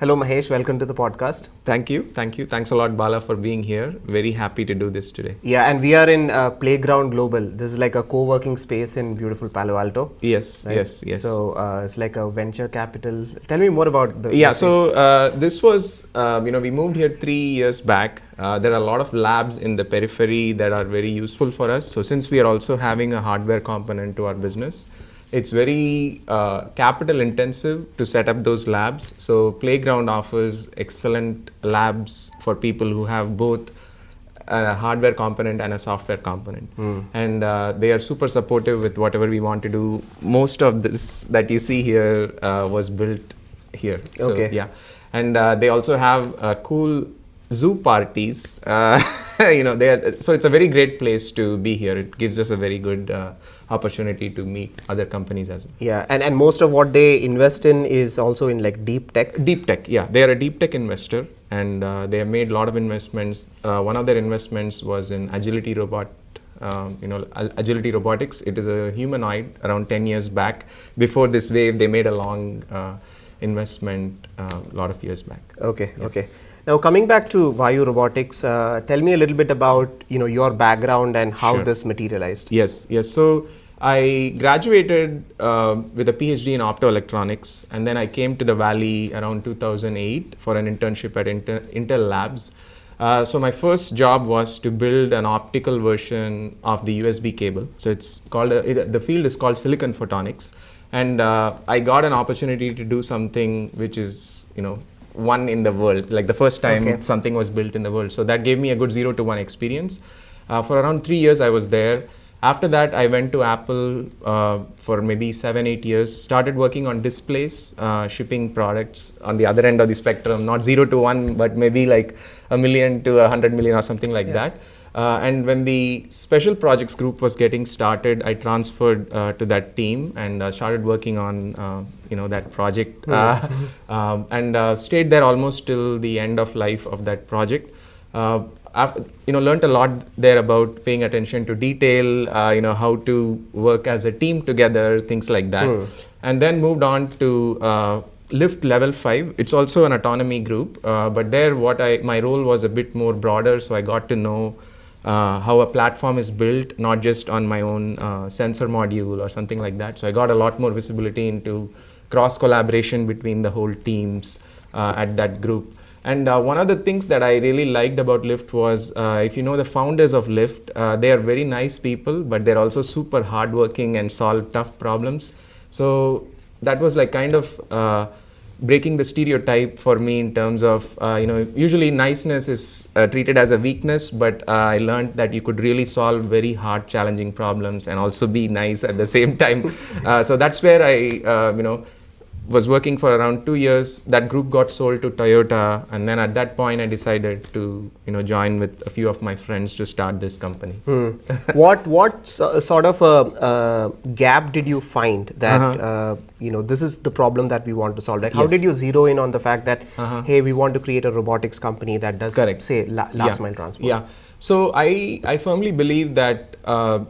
Hello Mahesh, welcome to the podcast. Thank you. Thanks a lot, Bala, for being here. Very happy to do this today. Yeah, and we are in Playground Global. This is like a co-working space in beautiful Palo Alto. Yes, right? yes. So it's like a venture capital. Tell me more about the Yeah, space. so this was, we moved here 3 years back. There are a lot of labs in the periphery that are very useful for us. So since we are also having a hardware component to our business, it's very capital intensive to set up those labs. So Playground offers excellent labs for people who have both a hardware component and a software component. And they are super supportive with whatever we want to do. Most of this that you see here was built here. So, Okay. Yeah. And they also have cool zoo parties. So it's a very great place to be here. It gives us a very good opportunity to meet other companies as well. Yeah, and most of what they invest in is also in like deep tech. Deep tech, yeah. They are a deep tech investor, and they have made a lot of investments. One of their investments was in Agility Robotics. It is a humanoid. Around 10 years back, before this wave, they made a long investment a lot of years back. Okay, yeah. Okay. Now coming back to Vayu Robotics, tell me a little bit about your background and how this materialized. Yes. So I graduated with a PhD in optoelectronics, and then I came to the Valley around 2008 for an internship at Intel Labs. So my first job was to build an optical version of the USB cable. So it's called the field is called silicon photonics, and I got an opportunity to do something which is one in the world, like the first time something was built in the world. So that gave me a good 0 to 1 experience. For around 3 years I was there. After that I went to Apple for maybe 7-8 years, started working on displays, shipping products on the other end of the spectrum, not 0 to 1, but maybe like 1 million to 100 million or something like that. And when the special projects group was getting started, I transferred to that team and started working on that project and stayed there almost till the end of life of that project. Learned a lot there about paying attention to detail, how to work as a team together, things like that. And then moved on to Lyft level 5. It's also an autonomy group, but there my role was a bit more broader, so I got to know how a platform is built, not just on my own sensor module or something like that. So I got a lot more visibility into cross collaboration between the whole teams at that group. And one of the things that I really liked about Lyft was, if you know the founders of Lyft, they are very nice people, but they're also super hardworking and solve tough problems. So that was like kind of breaking the stereotype for me in terms of, usually niceness is treated as a weakness, but I learned that you could really solve very hard, challenging problems and also be nice at the same time. So that's where I, was working for around 2 years. That group got sold to Toyota, and then at that point I decided to join with a few of my friends to start this company. What sort of a gap did you find that this is the problem that we want to solve? Like how did you zero in on the fact that hey, we want to create a robotics company that does say last mile transport? Yeah. So I firmly believe that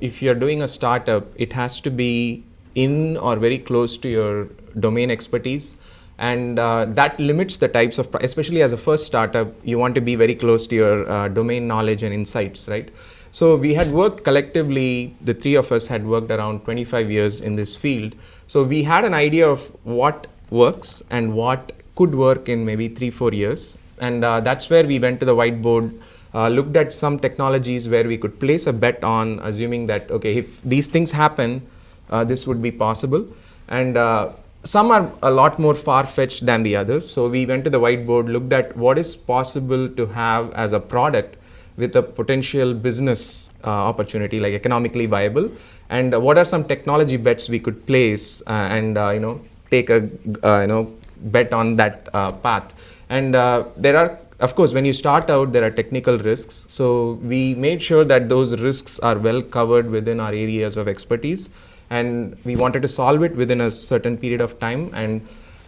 if you're doing a startup, it has to be in or very close to your domain expertise, and that limits the types of, especially as a first startup, you want to be very close to your domain knowledge and insights, right? So we had worked collectively, the three of us had worked around 25 years in this field. So we had an idea of what works and what could work in maybe 3-4 years. And that's where we went to the whiteboard, looked at some technologies where we could place a bet on, assuming that, okay, if these things happen, this would be possible. And some are a lot more far-fetched than the others. So we went to the whiteboard, looked at what is possible to have as a product with a potential business opportunity, like economically viable, and what are some technology bets we could place and take a bet on that path. And there are, of course, when you start out, there are technical risks. So we made sure that those risks are well covered within our areas of expertise, and we wanted to solve it within a certain period of time. And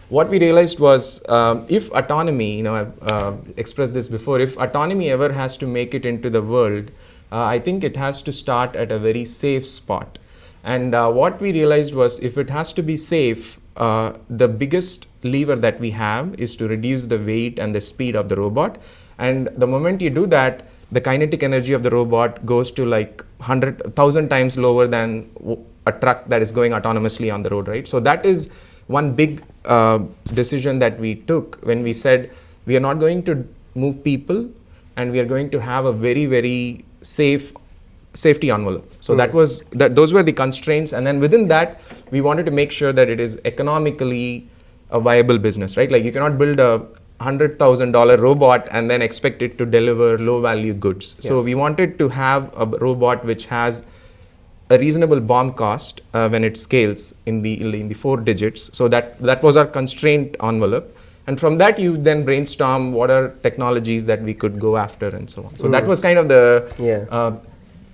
what we realized was, if autonomy, I've expressed this before, if autonomy ever has to make it into the world, I think it has to start at a very safe spot. And what we realized was, if it has to be safe, the biggest lever that we have is to reduce the weight and the speed of the robot. And the moment you do that, the kinetic energy of the robot goes to like 1,000 times lower than a truck that is going autonomously on the road, right? So that is one big decision that we took when we said we are not going to move people, and we are going to have a very, very safety envelope. So those were the constraints, and then within that we wanted to make sure that it is economically a viable business, right? Like you cannot build a $100,000 robot and then expect it to deliver low value goods. So we wanted to have a robot which has a reasonable BOM cost when it scales in the 4 digits. So that was our constraint envelope. And from that, you then brainstorm what are technologies that we could go after and so on. So that was kind of the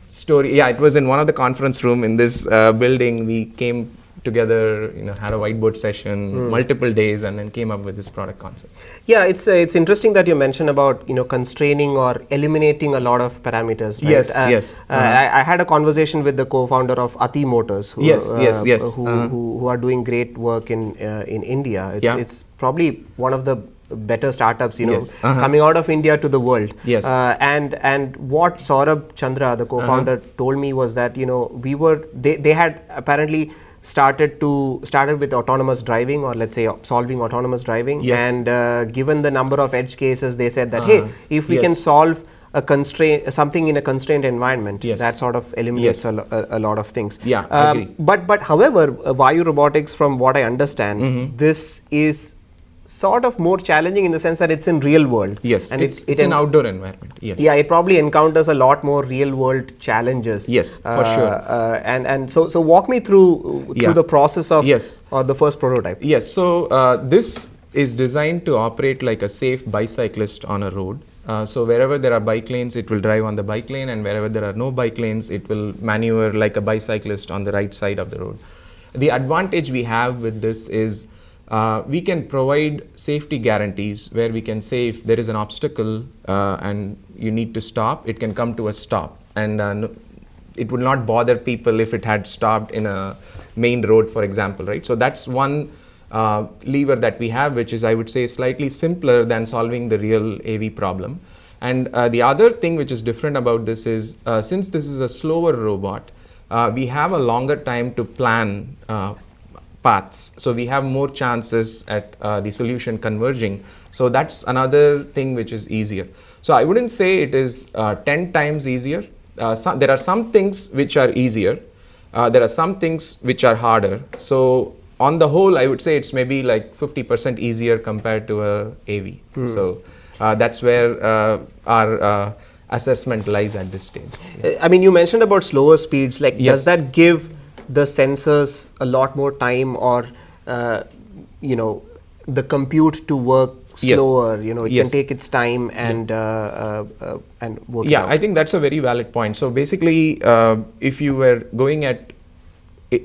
story. Yeah, it was in one of the conference room in this building. We came together, had a whiteboard session, multiple days, and then came up with this product concept. Yeah, it's interesting that you mentioned about constraining or eliminating a lot of parameters. Right? Yes. I had a conversation with the co-founder of Ati Motors, who are doing great work in India. It's probably one of the better startups, coming out of India to the world. Yes. And what Saurabh Chandra, the co-founder, told me was that they had apparently started with autonomous driving, or let's say solving autonomous driving. Yes. And given the number of edge cases, they said that hey, if we can solve something in a constrained environment, that sort of eliminates a lot of things. Yeah, I agree. But however, Vayu Robotics, from what I understand, this is sort of more challenging in the sense that it's in real world. Yes, and it's an outdoor environment. Yes. Yeah, it probably encounters a lot more real world challenges. Yes, for sure. And so walk me through the process of or the first prototype. Yes, so this is designed to operate like a safe bicyclist on a road. So wherever there are bike lanes, it will drive on the bike lane, and wherever there are no bike lanes, it will maneuver like a bicyclist on the right side of the road. The advantage we have with this is we can provide safety guarantees where we can say if there is an obstacle and you need to stop, it can come to a stop, and it will not bother people if it had stopped in a main road, for example, right? So that's one lever that we have, which is, I would say, slightly simpler than solving the real AV problem. And the other thing which is different about this is, since this is a slower robot, we have a longer time to plan paths. So we have more chances at the solution converging. So that's another thing which is easier. So I wouldn't say it is 10 times easier. There are some things which are easier. There are some things which are harder. So on the whole, I would say it's maybe like 50% easier compared to a AV. So that's where our assessment lies at this stage. I mean, you mentioned about slower speeds. Like, does that give the sensors a lot more time, or the compute to work slower? It can take its time and work. Yeah, I think that's a very valid point. So basically, if you were going at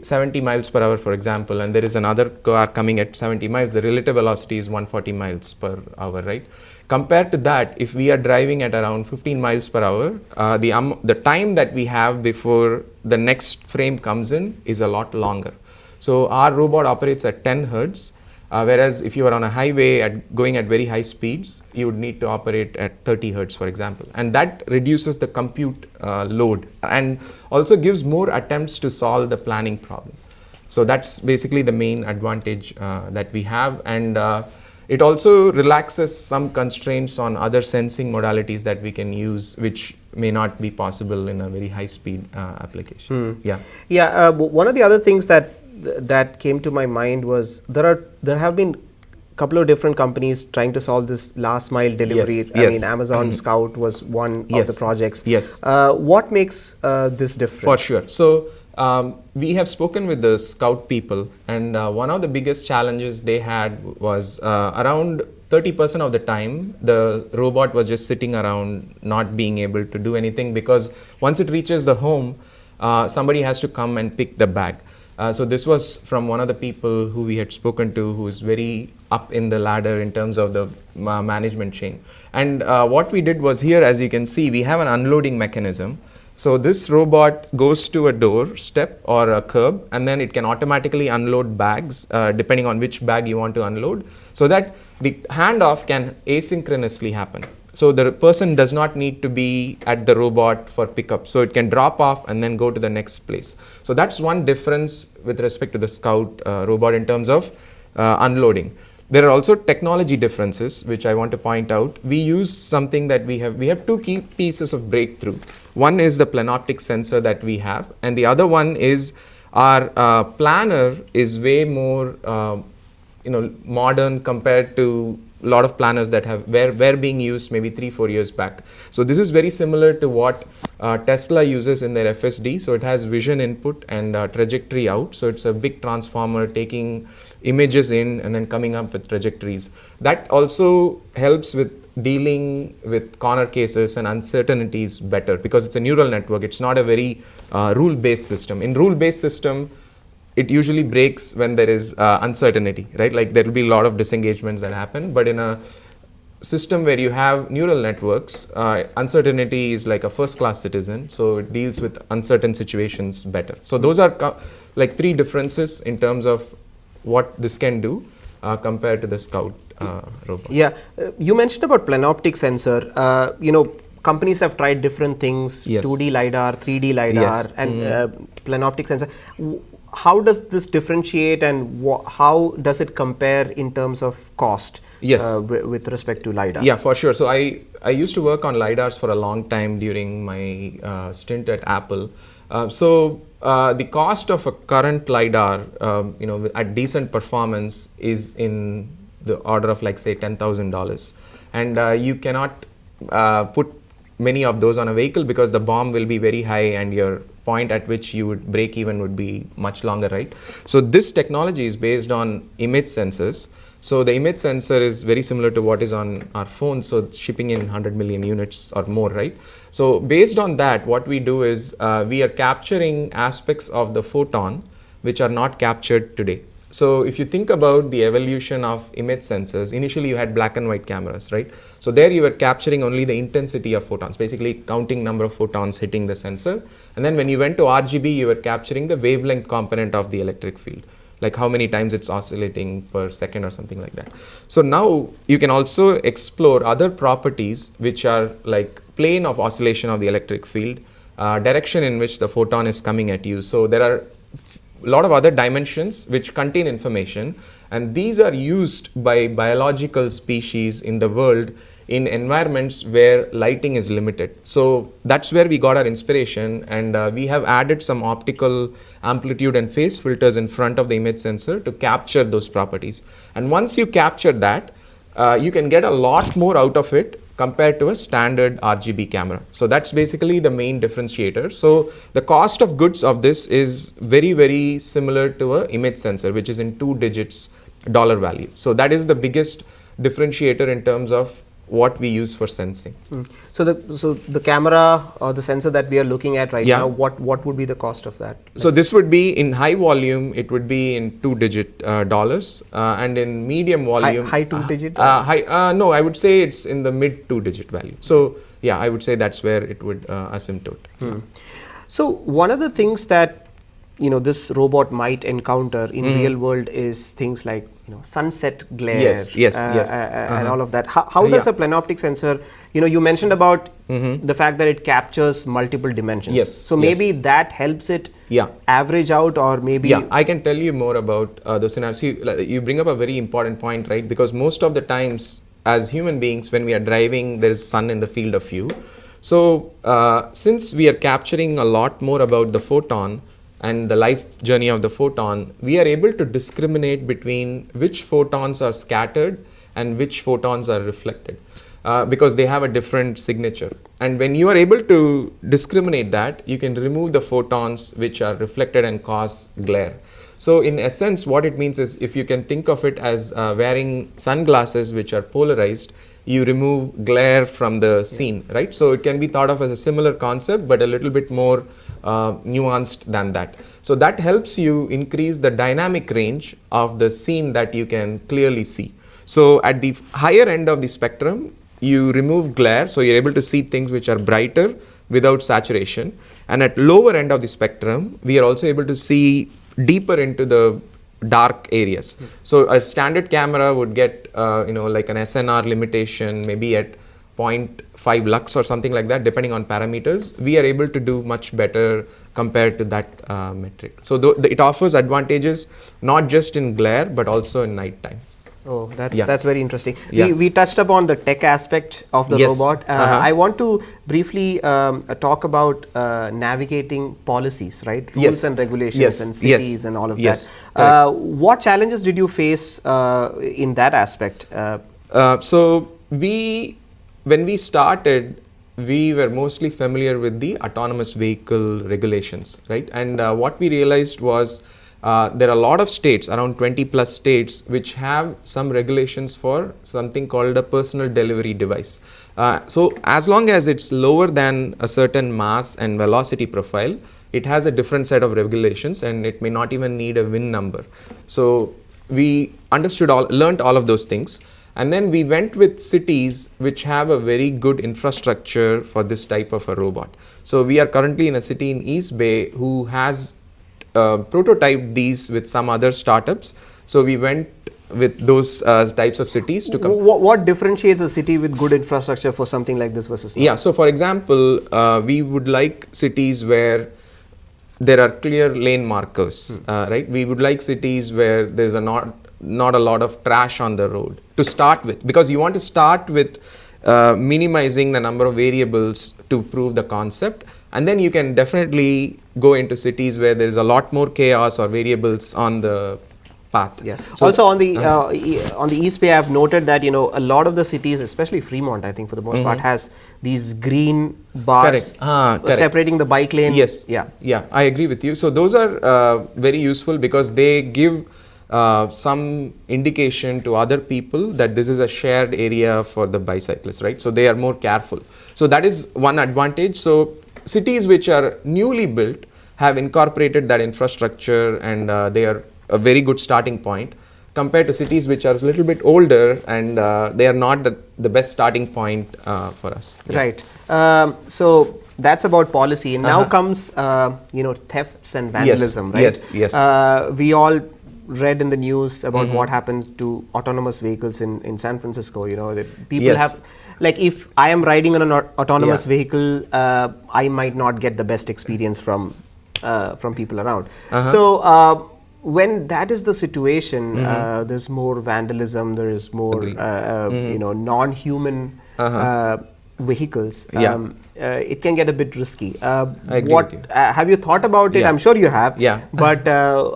70 miles per hour, for example, and there is another car coming at 70 miles, the relative velocity is 140 miles per hour, right? Compared to that, if we are driving at around 15 miles per hour, the time that we have before the next frame comes in is a lot longer. So our robot operates at 10 hertz, whereas if you are on a highway going at very high speeds, you would need to operate at 30 hertz, for example. And that reduces the compute load and also gives more attempts to solve the planning problem. So that's basically the main advantage that we have. And it also relaxes some constraints on other sensing modalities that we can use, which may not be possible in a very high speed application. One of the other things that came to my mind was there have been a couple of different companies trying to solve this last mile delivery. I mean, Amazon Scout was one of the projects. What makes this different? For sure. So we have spoken with the Scout people, and one of the biggest challenges they had was around 30% of the time the robot was just sitting around not being able to do anything, because once it reaches the home, somebody has to come and pick the bag. So this was from one of the people who we had spoken to, who is very up in the ladder in terms of the management chain. And what we did was, here, as you can see, we have an unloading mechanism. So this robot goes to a doorstep or a curb, and then it can automatically unload bags depending on which bag you want to unload, so that the handoff can asynchronously happen. So the person does not need to be at the robot for pickup. So it can drop off and then go to the next place. So that's one difference with respect to the Scout robot in terms of unloading. There are also technology differences, which I want to point out. We use something that we have two key pieces of breakthrough. One is the planoptic sensor that we have, and the other one is our planner is way more modern compared to a lot of planners that were being used maybe 3-4 years back. So this is very similar to what Tesla uses in their FSD. So it has vision input and trajectory out. So it's a big transformer taking images in and then coming up with trajectories. That also helps with dealing with corner cases and uncertainties better, because it's a neural network. It's not a very rule-based system. In rule-based system, it usually breaks when there is uncertainty, right? Like there will be a lot of disengagements that happen, but in a system where you have neural networks, uncertainty is like a first-class citizen, so it deals with uncertain situations better. So those are like three differences in terms of what this can do compared to the Scout robot. Yeah, you mentioned about planoptic sensor. Companies have tried different things: yes. 2D lidar, 3D lidar, yes. and planoptic sensor. How does this differentiate, and how does it compare in terms of cost? Yes. With respect to lidar? Yeah, for sure. So I used to work on lidars for a long time during my stint at Apple. The cost of a current lidar, at decent performance, is in the order of like say $10,000, and you cannot put many of those on a vehicle because the BOM will be very high and your point at which you would break even would be much longer, right? So this technology is based on image sensors. So the image sensor is very similar to what is on our phones, so it's shipping in 100 million units or more, right? So based on that, what we do is we are capturing aspects of the photon which are not captured today. So if you think about the evolution of image sensors, initially you had black and white cameras, right? So there you were capturing only the intensity of photons, basically counting number of photons hitting the sensor. And then when you went to RGB, you were capturing the wavelength component of the electric field, like how many times it's oscillating per second or something like that. So now you can also explore other properties which are like plane of oscillation of the electric field, direction in which the photon is coming at you. So there are a lot of other dimensions which contain information, and these are used by biological species in the world in environments where lighting is limited. So that's where we got our inspiration, and we have added some optical amplitude and phase filters in front of the image sensor to capture those properties. And once you capture that, you can get a lot more out of it compared to a standard RGB camera. So that's basically the main differentiator. So the cost of goods of this is very, very similar to an image sensor, which is in 2 digits dollar value. So that is the biggest differentiator in terms of what we use for sensing. So the camera or the sensor that we are looking at right now, what would be the cost of that? So this would be in high volume, it would be in 2-digit dollars, and in medium volume, high 2-digit. No, I would say it's in the mid 2-digit value. So yeah, I would say that's where it would asymptote. So one of the things that this robot might encounter in real world is things like sunset glare, and all of that. How does a planoptic sensor, you mentioned about the fact that it captures multiple dimensions. Yes. So maybe that helps it average out, or maybe. Yeah, I can tell you more about the scenario. You bring up a very important point, right? Because most of the times as human beings, when we are driving, there is sun in the field of view. So since we are capturing a lot more about the photon and the life journey of the photon, we are able to discriminate between which photons are scattered and which photons are reflected, because they have a different signature. And when you are able to discriminate that, you can remove the photons which are reflected and cause glare. So in essence, what it means is, if you can think of it as wearing sunglasses which are polarized, you remove glare from the scene, right? So it can be thought of as a similar concept, but a little bit more nuanced than that. So that helps you increase the dynamic range of the scene that you can clearly see. So at the higher end of the spectrum, you remove glare, so you're able to see things which are brighter without saturation. And at lower end of the spectrum, we are also able to see deeper into the dark areas. So a standard camera would get, like an SNR limitation, maybe at 0.5 lux or something like that, depending on parameters. We are able to do much better compared to that metric. So it offers advantages not just in glare, but also in nighttime. Oh, that's very interesting. Yeah. We touched upon the tech aspect of the robot. I want to briefly talk about navigating policies, right? Rules and regulations and cities and all of that. What challenges did you face in that aspect? So when we started, we were mostly familiar with the autonomous vehicle regulations, right? And what we realized was there are a lot of states, around 20 plus states, which have some regulations for something called a personal delivery device. So as long as it's lower than a certain mass and velocity profile, it has a different set of regulations, and it may not even need a VIN number. So we learned all of those things. And then we went with cities which have a very good infrastructure for this type of a robot. So we are currently in a city in East Bay who has prototyped these with some other startups. So we went with those types of cities to come. What differentiates a city with good infrastructure for something like this versus not? Yeah, so for example, we would like cities where there are clear lane markers, right? We would like cities where there's not a lot of trash on the road to start with, because you want to start with minimizing the number of variables to prove the concept, and then you can definitely go into cities where there's a lot more chaos or variables on the path. Yeah. So also on the East Bay, I've noted that a lot of the cities, especially Fremont, I think for the most part, has these green bars separating the bike lane. Yes. Yeah, I agree with you. So those are very useful because they give some indication to other people that this is a shared area for the bicyclists, right? So they are more careful. So that is one advantage. So cities which are newly built have incorporated that infrastructure, and they are a very good starting point compared to cities which are a little bit older, and they are not the best starting point for us. Yeah. Right. So that's about policy. And now comes thefts and vandalism, right? Yes. We all read in the news about what happened to autonomous vehicles in San Francisco. That people have, like, if I am riding on an autonomous vehicle, I might not get the best experience from people around. So when that is the situation, there's more vandalism, there is more non-human vehicles. It can get a bit risky. Have you thought about it? I'm sure you have. Yeah. But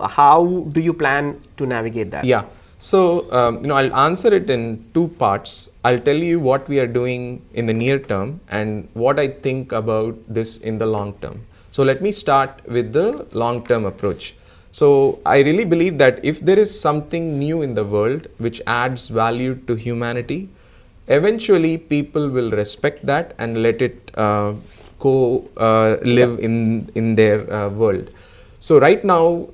how do you plan to navigate that? Yeah. So I'll answer it in two parts. I'll tell you what we are doing in the near term and what I think about this in the long term. So let me start with the long term approach. So I really believe that if there is something new in the world which adds value to humanity, eventually people will respect that and let it live in their world. So right now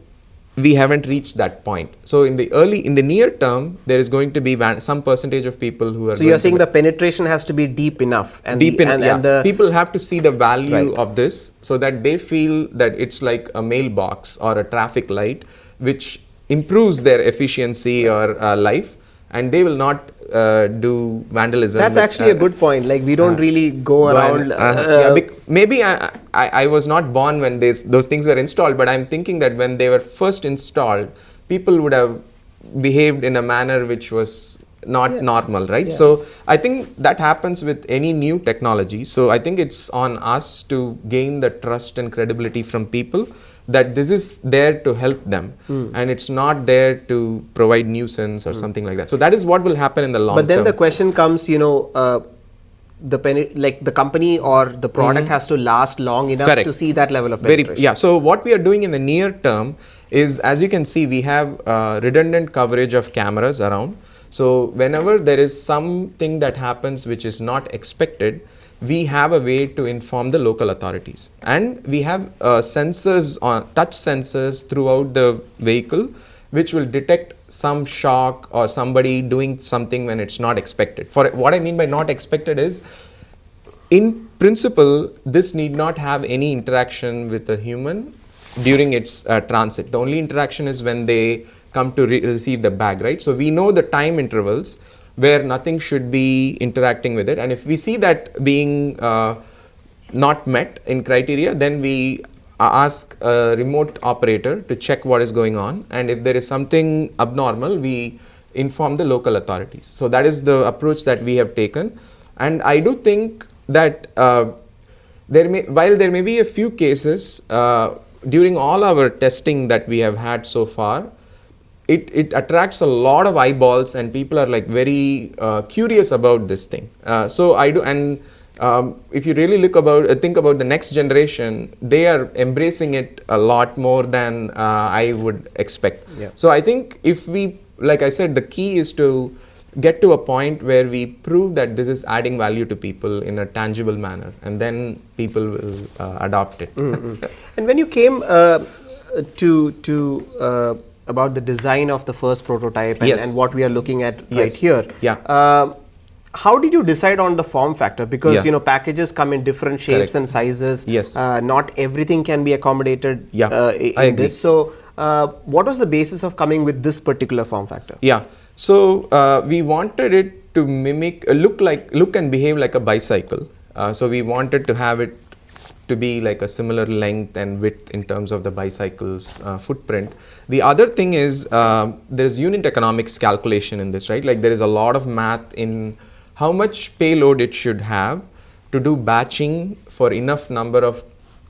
we haven't reached that point. So in the near term, there is going to be some percentage of people who are. So you're saying the penetration has to be deep enough, and people have to see the value of this so that they feel that it's like a mailbox or a traffic light, which improves their efficiency or life, and they will not do vandalism. That's actually a good point. Like, we don't really go around. Maybe I was not born when those things were installed, but I'm thinking that when they were first installed, people would have behaved in a manner which was not normal, right? Yeah. So I think that happens with any new technology. So I think it's on us to gain the trust and credibility from people that this is there to help them and it's not there to provide nuisance or something like that. So that is what will happen in the long term. But then the question comes, the company or the product has to last long enough to see that level of penetration. So what we are doing in the near term is, as you can see, we have redundant coverage of cameras around. So whenever there is something that happens which is not expected, we have a way to inform the local authorities, and we have touch sensors throughout the vehicle which will detect some shock or somebody doing something when it's not expected. For what I mean by not expected is, In principle, this need not have any interaction with a human during its transit. The only interaction is when they come to receive the bag, right? So we know the time intervals where nothing should be interacting with it, and if we see that being not met in criteria, then we ask a remote operator to check what is going on, and if there is something abnormal, we inform the local authorities. So that is the approach that we have taken, and I do think that while there may be a few cases during all our testing that we have had so far, it attracts a lot of eyeballs, and people are like very curious about this thing. So I do, and if you really think about the next generation, they are embracing it a lot more than I would expect. Yeah. So I think if we, like I said, the key is to get to a point where we prove that this is adding value to people in a tangible manner, and then people will adopt it. Mm-hmm. And when you came to about the design of the first prototype and, Yes. and what we are looking at Yes. right here, Yeah. how did you decide on the form factor? Because Yeah. packages come in different shapes Correct. and sizes. Yes. Not everything can be accommodated Yeah, in I agree. this. So what was the basis of coming with this particular form factor? Yeah. So we wanted it to mimic, look and behave like a bicycle. So we wanted to have it to be like a similar length and width in terms of the bicycle's footprint. The other thing is there's unit economics calculation in this, right? Like there is a lot of math in how much payload it should have to do batching for enough number of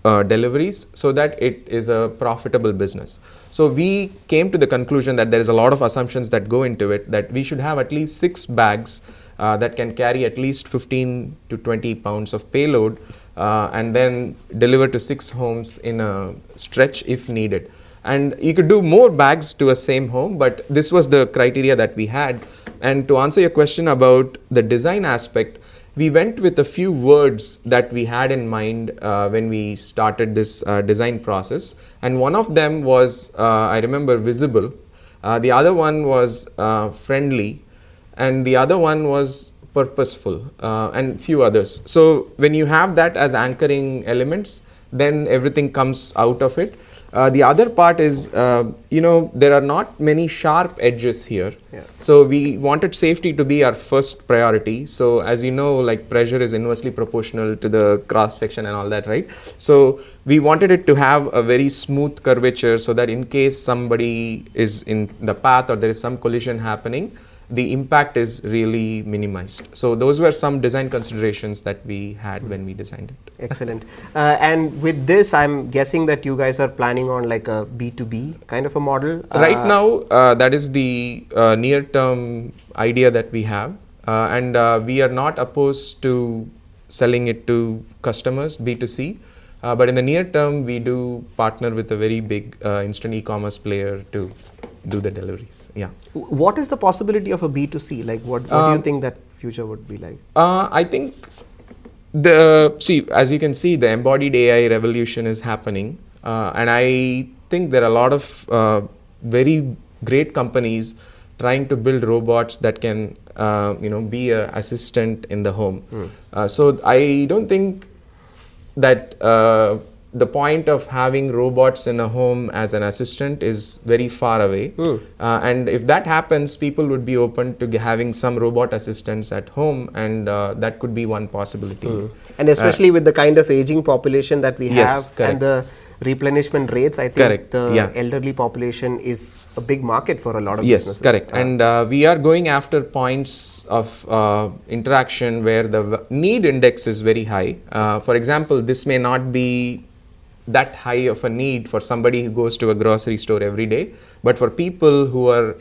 deliveries so that it is a profitable business. So we came to the conclusion that there is a lot of assumptions that go into it, that we should have at least 6 bags that can carry at least 15 to 20 pounds of payload and then deliver to 6 homes in a stretch if needed. And you could do more bags to a same home, but this was the criteria that we had. And to answer your question about the design aspect, we went with a few words that we had in mind when we started this design process. And one of them was, I remember, visible. The other one was friendly. And the other one was purposeful, and few others. So when you have that as anchoring elements, then everything comes out of it. The other part is, there are not many sharp edges here. Yeah. So we wanted safety to be our first priority. So as you know, like pressure is inversely proportional to the cross section and all that, right? So we wanted it to have a very smooth curvature so that in case somebody is in the path or there is some collision happening, the impact is really minimized. So those were some design considerations that we had when we designed it. Excellent. And with this, I'm guessing that you guys are planning on like a B2B kind of a model. Right now, that is the near-term idea that we have. And we are not opposed to selling it to customers, B2C. But in the near term, we do partner with a very big instant e-commerce player to do the deliveries. Yeah. What is the possibility of a B2C? Like what do you think that future would be like? I think as you can see, the embodied AI revolution is happening. And I think there are a lot of very great companies trying to build robots that can, be an assistant in the home. So I don't think that the point of having robots in a home as an assistant is very far away. And if that happens, people would be open to having some robot assistants at home, and that could be one possibility. And especially with the kind of aging population that we Yes, have and the replenishment rates, I think Correct, the yeah. elderly population is a big market for a lot of Yes, businesses. correct. And we are going after points of interaction where the need index is very high. For example, this may not be that high of a need for somebody who goes to a grocery store every day, but for people who are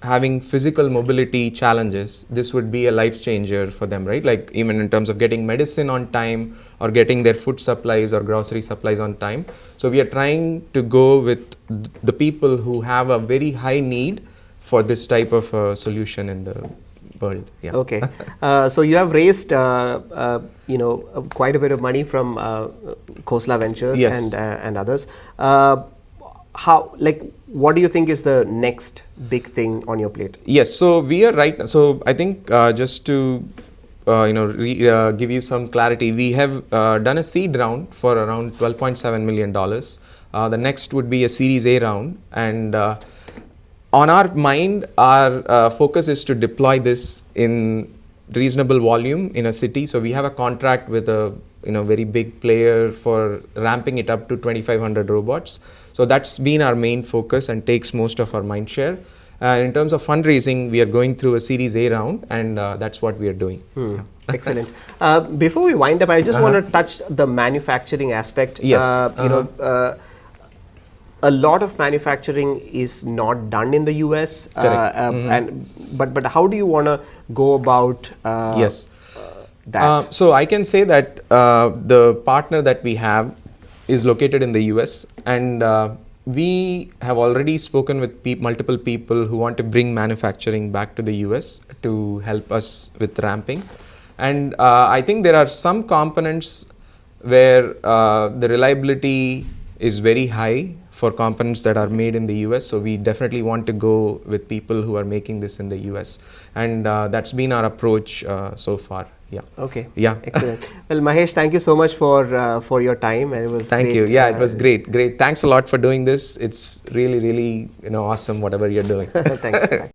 having physical mobility challenges, this would be a life changer for them, right? Like even in terms of getting medicine on time or getting their food supplies or grocery supplies on time. So we are trying to go with the people who have a very high need for this type of solution in the world. Yeah. Okay. So you have raised, quite a bit of money from Khosla Ventures Yes. and others. What do you think is the next big thing on your plate? Yes, so we are right. So I think just to give you some clarity, we have done a seed round for around $12.7 million. The next would be a Series A round, and on our mind, our focus is to deploy this in reasonable volume in a city. So we have a contract with a very big player for ramping it up to 2,500 robots. So that's been our main focus and takes most of our mind share. In terms of fundraising, we are going through a Series A round, and that's what we are doing. Excellent. Before we wind up, I just want to touch the manufacturing aspect. Yes. A lot of manufacturing is not done in the US. But how do you want to go about yes. that? So I can say that the partner that we have is located in the US, and we have already spoken with multiple people who want to bring manufacturing back to the US to help us with ramping. And I think there are some components where the reliability is very high for components that are made in the US. So we definitely want to go with people who are making this in the US. And that's been our approach so far. Yeah. Okay. Yeah. Excellent. Well, Mahesh, thank you so much for your time, and it was Thank great. you. Yeah, it was great. Thanks a lot for doing this. It's really, really awesome whatever you're doing. Thanks.